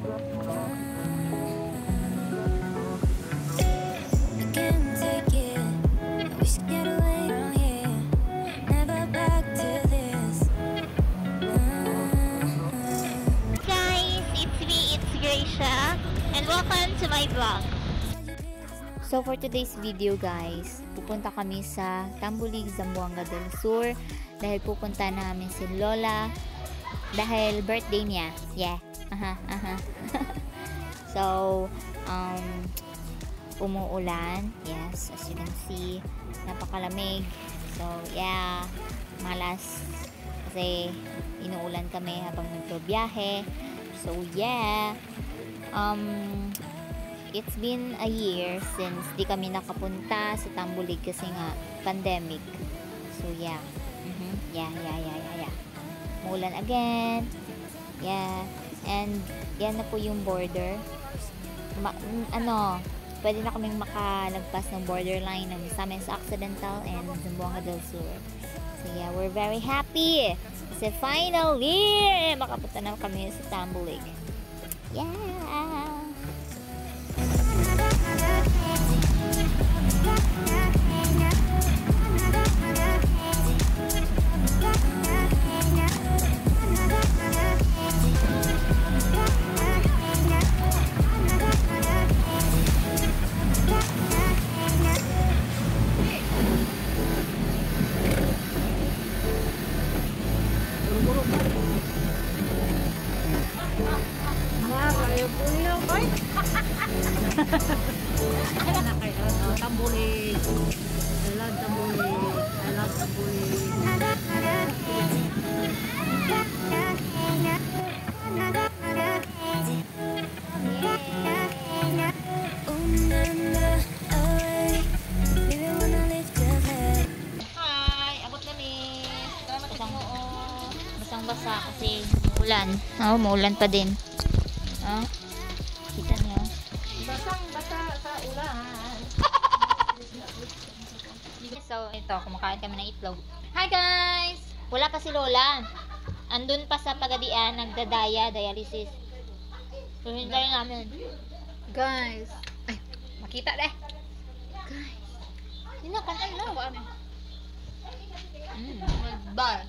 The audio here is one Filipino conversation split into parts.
And welcome to my vlog. So for today's video guys, pupunta kami sa Tambulig, Zamboanga del Sur dahil pupunta namin si Lola dahil birthday niya. Yeah. So umuulan. Yes, as you can see, napakalamig. So yeah, malas kasi inuulan kami habang nagbiyahe. So yeah, it's been a year since di kami nakapunta sa Tambulig kasi nga pandemic. So yeah. Yeah. Muulan again. Yeah. And yan na po yung border. Pwede na kaming makalagpas ng borderline ng Misamis Occidental and Zamboanga del Sur. So yeah, we're very happy. Kasi finally, makapunta na kami sa Tambulig. Yeah! Tambulig. I love Tambulig. I love Tambulig. Hi! Abot kami. Basang-basa kasi umuulan. Umuulan pa din. Kita niyo? Basang-basa sa ulan. So, ito, kumakain kami ng itlog. Hi guys! Wala pa si Lola. Andun pa sa Pagadian, nagdadaya, dialysis. So, hintayin namin. Guys. Ay, makita deh. Guys. Sinakan na. Bye.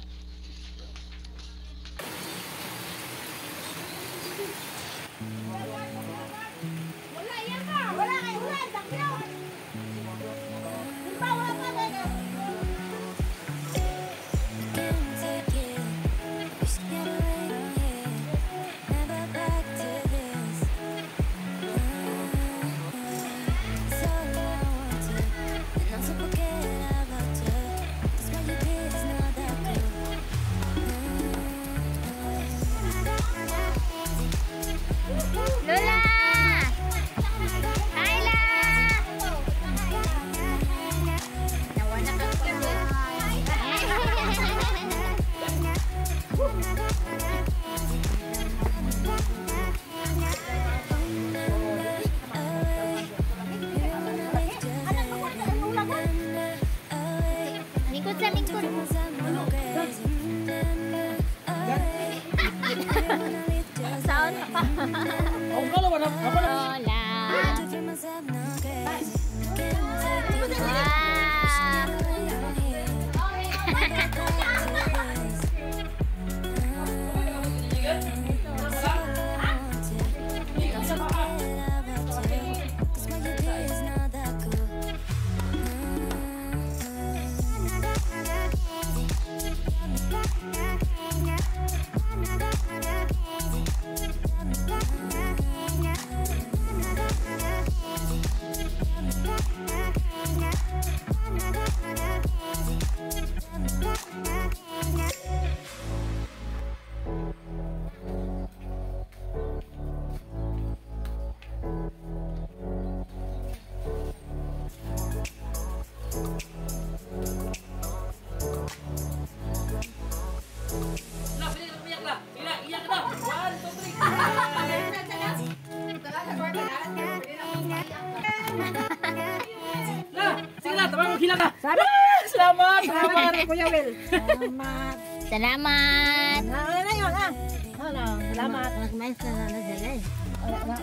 Salamat! Salamat, Kuya Will. Salamat. Salamat! Ano yun, ha? Ano, salamat. Nag-maestra na dala eh.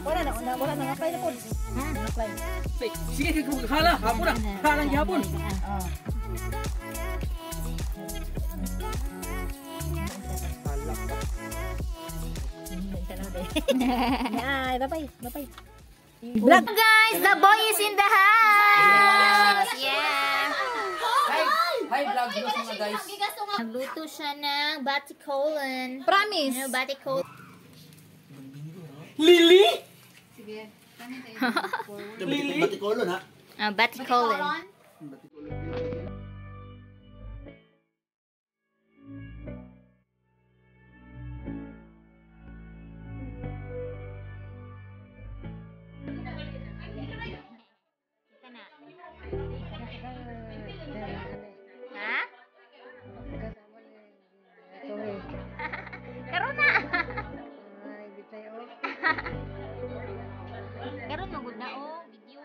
Wala na apply na po. Ha? Apply. Sige, hala, hapon na. Halang hapon. Ay, bye-bye. Bye-bye. Vlog guys, the boy is in the house! Yeah! Hi, vlog mga guys. Nagluto siya ng batikolan. Promise. Ano, batikolan? Lily? Lili? Batikolon ha? Batikolan. Ha? Karon na. Karon magud na video.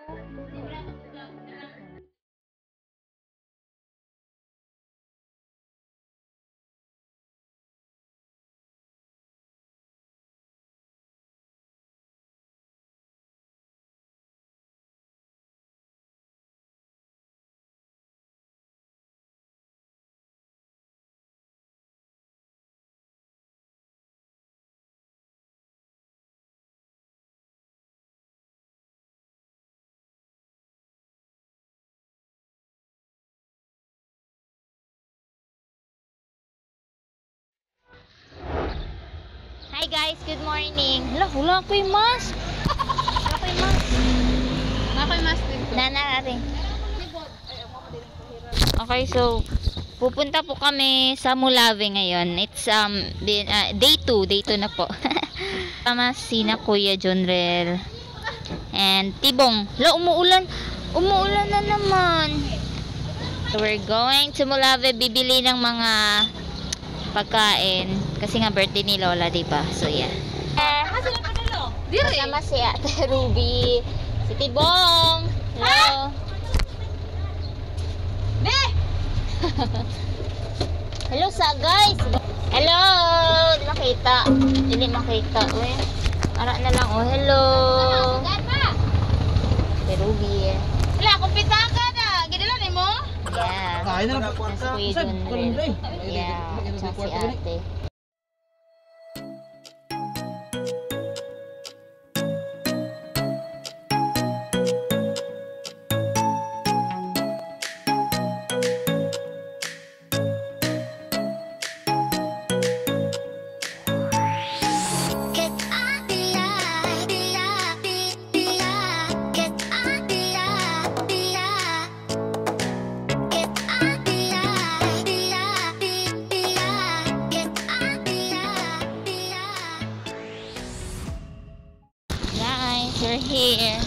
Hi guys, good morning. Wala ko yung mask. Nana rin. Okay, so pupunta po kami sa Mulave ngayon. It's day 2 na po. Tama sina Kuya Jonrel and Tibong. Umuulan na naman. So we're going to Mulave, bibili ng mga pagkain kasi nga birthday ni Lola, diba? So yeah. Kasama si Ate Ruby, si Tibong. Hello. Hello sa guys. Hello. Hindi makita. Uy. Ara na lang. Oh, hello. Si Ruby. Wala, kumpita ka na. Ginilan mo? Yeah. Kain na lang. Si Kuya Jonrel. Yeah. At si Ate. We're here.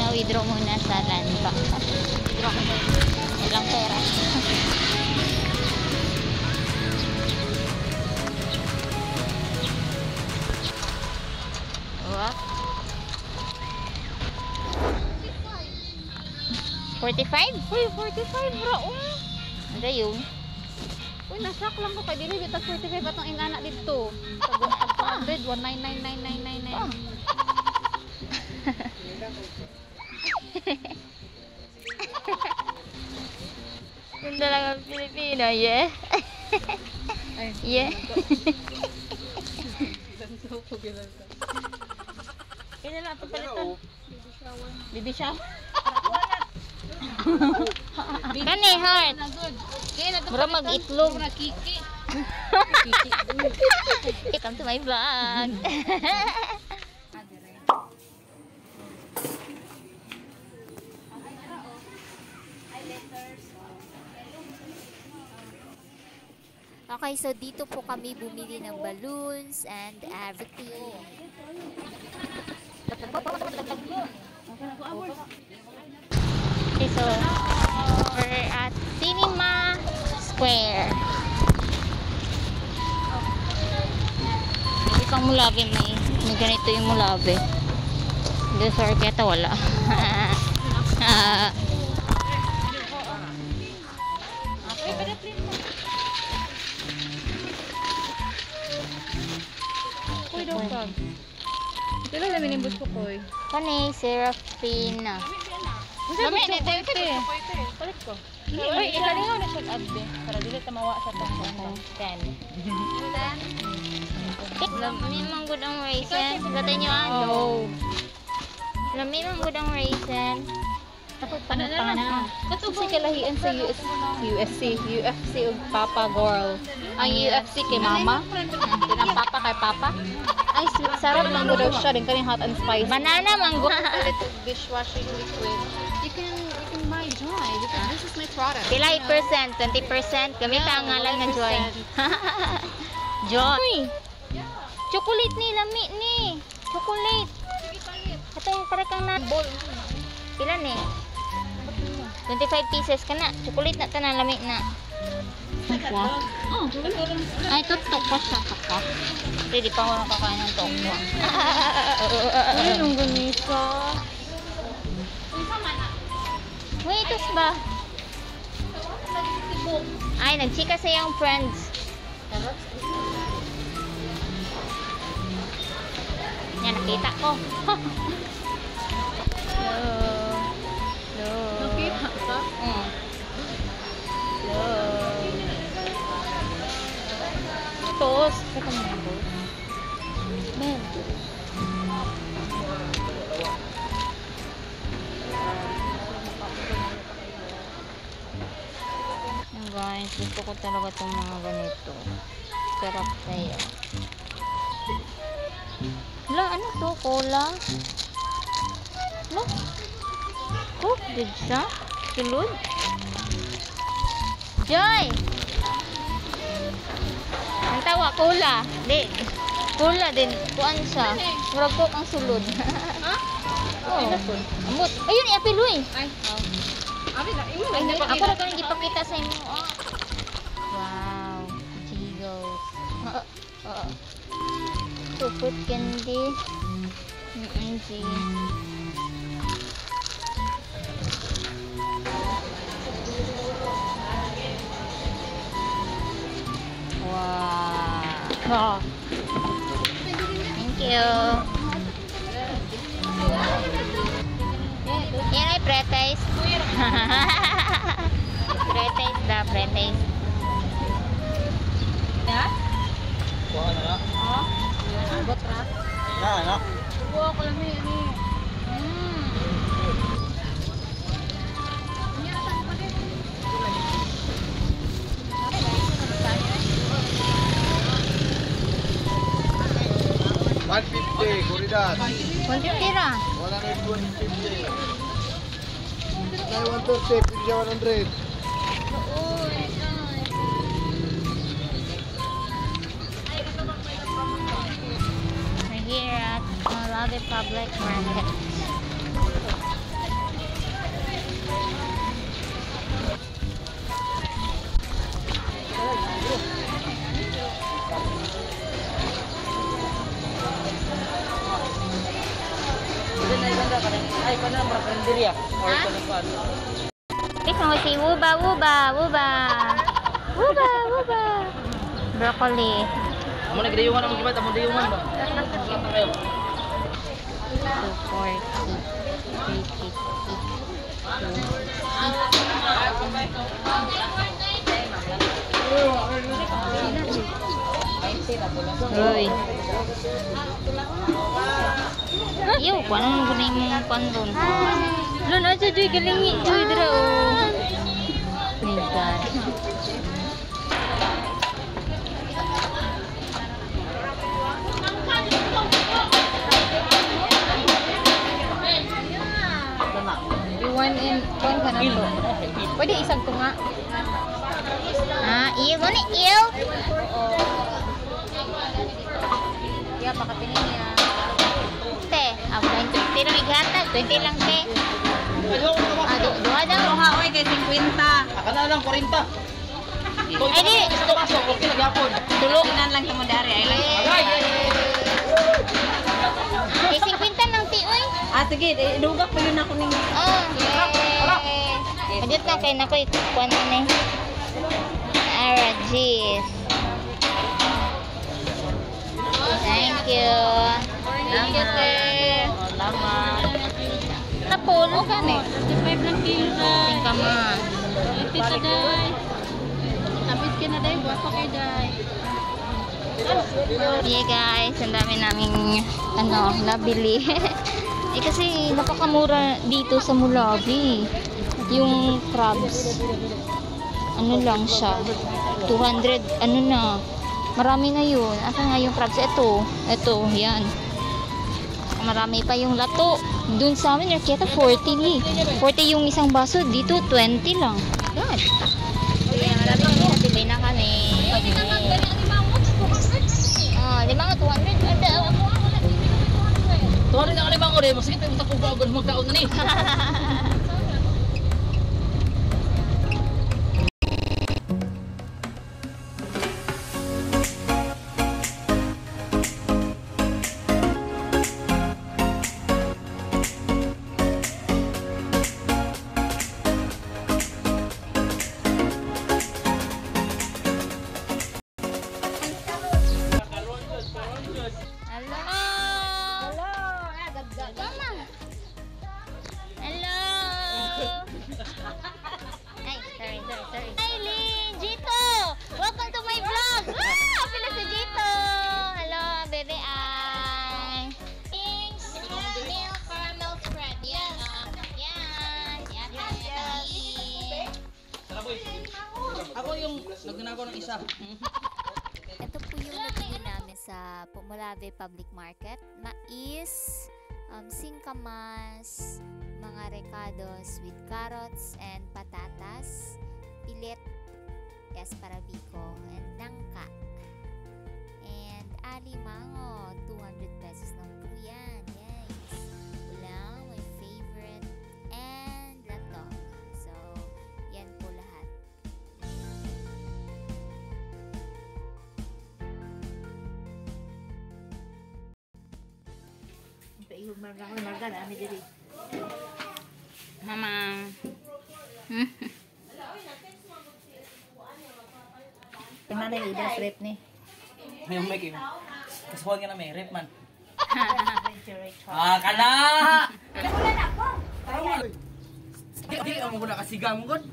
Withdraw muna sa land bank. Withdraw ko muna. Ilang pera. What? 45? Uy, 45 raon. Ano yun? Uy, nasak lang ko kay dili bitag 45 atong ingana dito. Tag 100, 1999999. Oh. Ganda lang ang Pilipino, yeah? Yeah. Kailan lang ito palitan? Bibi siya. Kani, heart. Mura mag-itlog. Welcome to my vlog. Okay, so dito po kami bumili ng balloons and everything. Okay, so we're at Cinema Square. May pang Mulave, may ganito yung Mulave. Dito sa Orqueta wala. Ito lang namin yung bus ko ko. Kani, Serafina. Lami ni Tete. Palit ko. Uy, ikalingaw na siya abde. Para dili tamawa sa tangkong. 10. Lami mang good ang raisin. Gata nyo ano? Lami mang good ang raisin. Ano na? Kasi kalahian sa UFC og Papa Girl. Ang UFC kay Mama. Din ang Papa kay Papa. Ay, sarap lang daw siya. Din kaning hot and spicy. Banana mango. Little dishwashing liquid. You can buy Joy because this is my product. Pila percent? 20%? Gamit ang ngalan na Joy. Joy. Chocolate ni, lami ni. Chocolate. Katong para kang na. Pila ni? 25 pieces ka na. Chocolate na tanan, lami na. Ay, tutok pa siya. Pwede pa ako kakain ng tokwa. Ay, nung ganisa. Wait, tos ba? Ay, nagchika sa iyong friends. Yan, nakita ko. Nakita ka? Toast. Saka mo yung boat. Men. Guys, gusto ko talaga itong mga ganito. Sarap sa'yo. Wala, ano to? Cola? Wala? Coke, did siya? Kilod? Joy! Ang tawa, cola. Di. Cola din. Kuan siya. Murag coke ang sulod. Ha? Oo. Amot. Ayun, iapiloy. Ay, Ako na ito nang ipakita sa inyo. Oh. Wow. Jigos. Tupot candy. G. Wow. Thank you. Yan ay pre-taste. Pre-taste da, pre-taste. Ya? Kuha na na. Abot ra. Yan, no? Buwa ko lang ni. $150, Corridas. 150 ra. 150. Kaya 130, pili siya 100. We're here at Malave Public Market. Ay, kana mara kalendarya. Or kana pa. Ikaw si Wuba, Wuba, Wuba. Wuba, Wuba. Broccoli. Amo na gidayungan amo gibat, amo dayungan ba? Santa kayo. 240. 350. Uy. Iyo, kung anong gunay mong pandon? Lalo na siya, Joy. Galingi, Joy. Dira, oh. My God. One ka na to. Pwede isang to nga. Ah, iyo mo ni, iyo. Yeah, pakatingin niya. Te, ako 20 lang ighatag. 20 lang, te. Duha daw. Duha, oy, kay 50. Kana lang 40. Ay, di. Ito kaso, okay na gyapon. Tulunan lang kamo dari. Ay lang. Ay, 50 lang, ti, oy. Ah, sige, dugak pa yun ako ning. Oh, yay. Adit na kay nako ikuan na ni. Ara, jeez. Thank you. Thank you, te. Salamat. Napol. O gani. 5 lang kilo day. Singkaman. Tita day. Tapit ka na day, buwan pa kayo day. Yeah guys, ang dami naming nabili. Eh kasi napakamura dito sa Mulawi. Yung crabs. Ano lang siya. 200, ano na. Marami na yun. Asa nga yung crabs? Ito, yan. Marami pa yung lato. Dun sa amin, nakita 40 40 yung isang baso. Dito, 20 lang. God. Kaya maraming nabili na kami. Oh, 5 nga 200. Tuwa rin ang alimang ko rin. Masakit yung takong magkaon na ni. Sorry. Eileen, Jito! Welcome to my vlog! Pila si Jito! Hello, bebe ay! Thanks! Milk caramel spread. Yan. Ako yung nagnanakaw ng isa. Ito po yung nabili namin sa Pumulave Public Market. Mais, singkamas, mga recados with carrots and patatas, pilit, esparabico, and nangka. And alimango, 200 pesos lang po yan, guys. Ulang, my favorite, and lato. So, yan po lahat. Mama. Mana yung idas rep ni? Yung may kim. Kasuhan ka na may rep man. Kana! Di ang mga nakasigang god.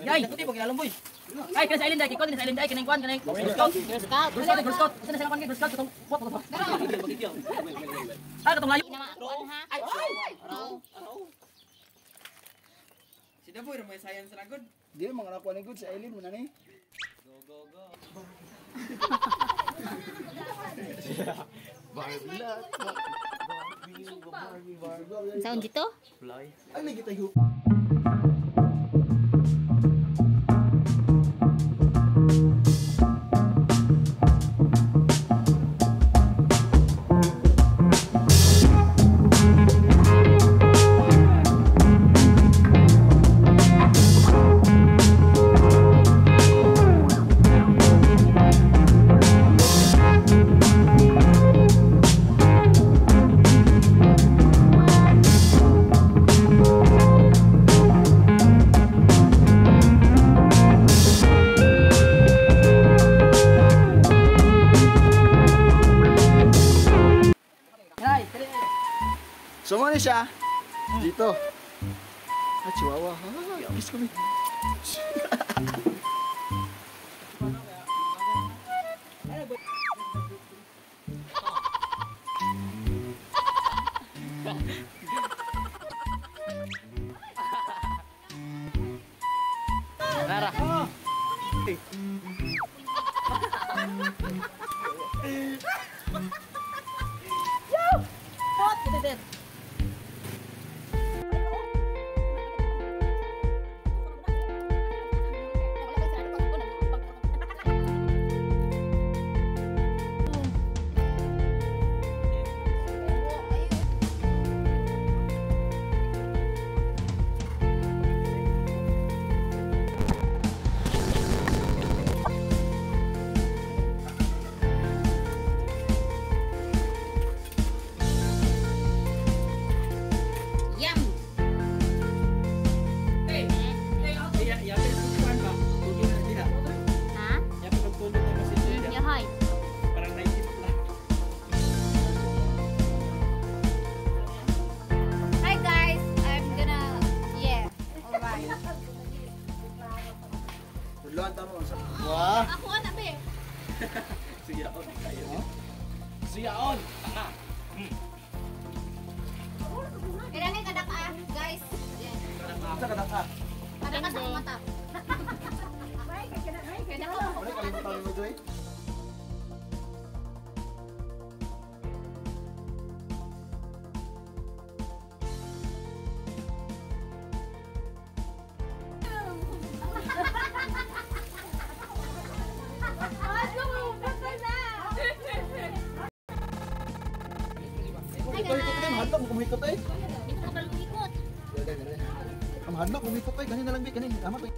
Yay, puti po kinalong boy. Ay, kena sa island dai, kikon sa island dai, kinang kwan, kinang Girl Scout. Girl Scout. Sana sa kwan Girl Scout katong pot. Ah, katong layo. Ay. Sida po may science na good. Di mga nakuha ni good sa Eileen mo na ni. Go. Barbie lahat. Saan dito? Ay, may kita yung Sumali siya. Dito. Ah, chihuahua. Ah, kiss kami. Nara. Wah. Ako na, be. Siyaon. Siyaon. Kailangan kada ka, guys. Sa kadaka. Kada ka sa mata. Ano kalimutan mo, Joy? Hadlok, kumikot eh. Ito ka ba lumikot? Ang hadlok, kumikot eh. Ganin na lang, Vic. Ganin. Amat eh.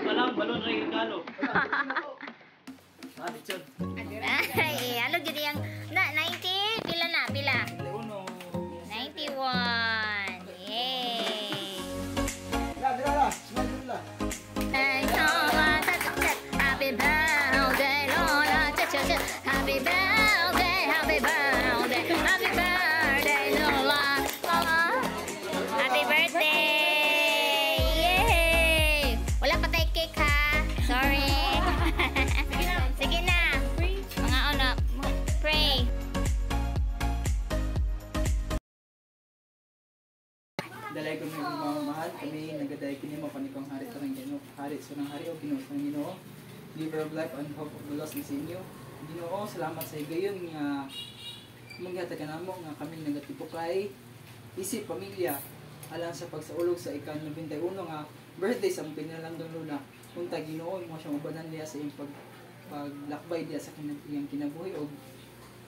Walang balon ray regalo. Ah, lechon. Ay, ano gid yang na 90 pila na pila? 91. Yay. Happy birthday, Lola. Happy birthday, happy birthday, happy birthday, Lola. Happy birthday. Yay. Wala pa tayo cake ha. Sorry. Sige na. Mga ano, pray. Dalay ko mga mamahal, kami nagaday ko nimo panikong hari sa ng Ginoo, hari sa ng hari o Ginoo sa Ginoo. Giver of life and hope of the lost is in you. Ginoo, salamat sa higayon nga maghatag ka namo nga kami nagatipukay isip pamilya alang sa pagsaulog sa ika-91 nga birthday sa pinalandong luna. Unta Ginoo mo siyang ubanan niya sa iyong paglakbay diya sa iyang kinabuhi og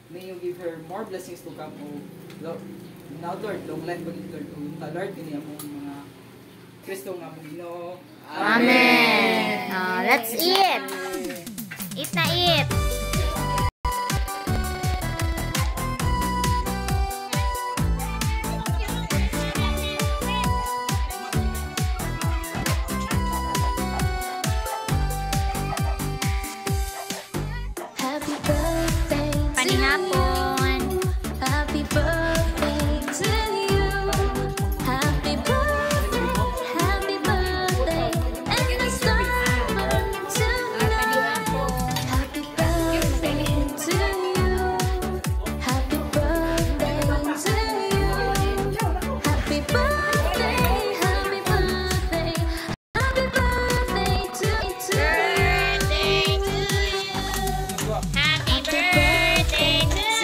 may you give her more blessings to come o now Lord, long life pag Lord o Lord kini among mga Kristo nga among Ginoo. Amen. Let's eat. Eat na eat. Happy birthday Panihapon. Happy birthday to you. Happy birthday, and a summer tonight. Happy birthday to you. Happy birthday to you. Happy birthday, happy birthday, happy birthday to you. Happy birthday to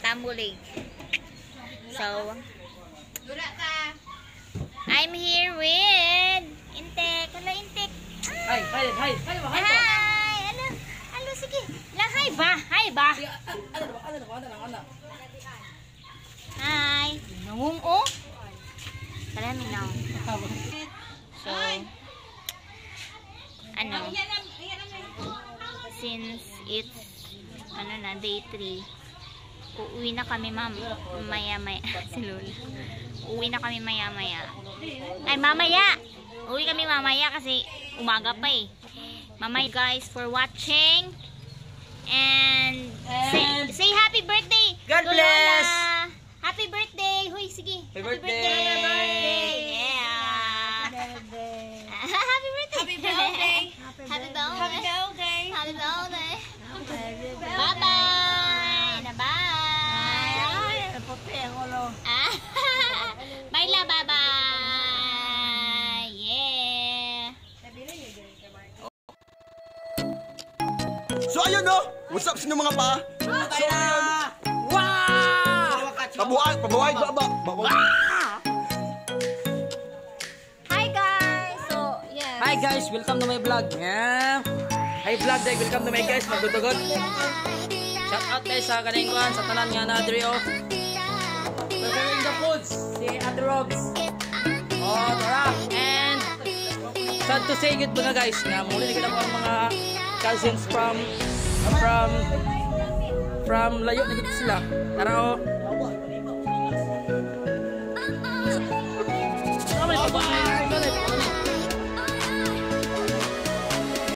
Tambulig. So, I'm here with Intek. Hello, Intek. Hi. Hi! Hello, sige. Lang, hi ba? Hi! Nangong, oh. Tara, minaw. So, since it's, day 3, uuwi na kami, ma'am. Maya-maya. Si Lola. Uuwi na kami maya-maya. Ay, mamaya! Uwi kami mamaya kasi umaga pa eh. Mamaya guys for watching. And say happy birthday! God to bless! Lola. Happy birthday! Huy, sige. Happy birthday! Yeah! Happy birthday! Happy birthday! Bye-bye! Bye! Bye la, bye-bye! Yeah! So ayun no, what's up sa inyo mga pa? So ayun. Wow! Pabuhay ba? Hi guys! So, yeah. Hi guys, welcome to my vlog. Yeah. Hi vlog day, welcome to my guys, magdudugot. Shout out guys sa kanang kuan sa tanan nga na diri oh. Preparing the foods, si Ate Robs. Oh, tara. And sad to say good mga guys, nga muli na kita po ang mga cousins from layo na dito sila. Tara oh.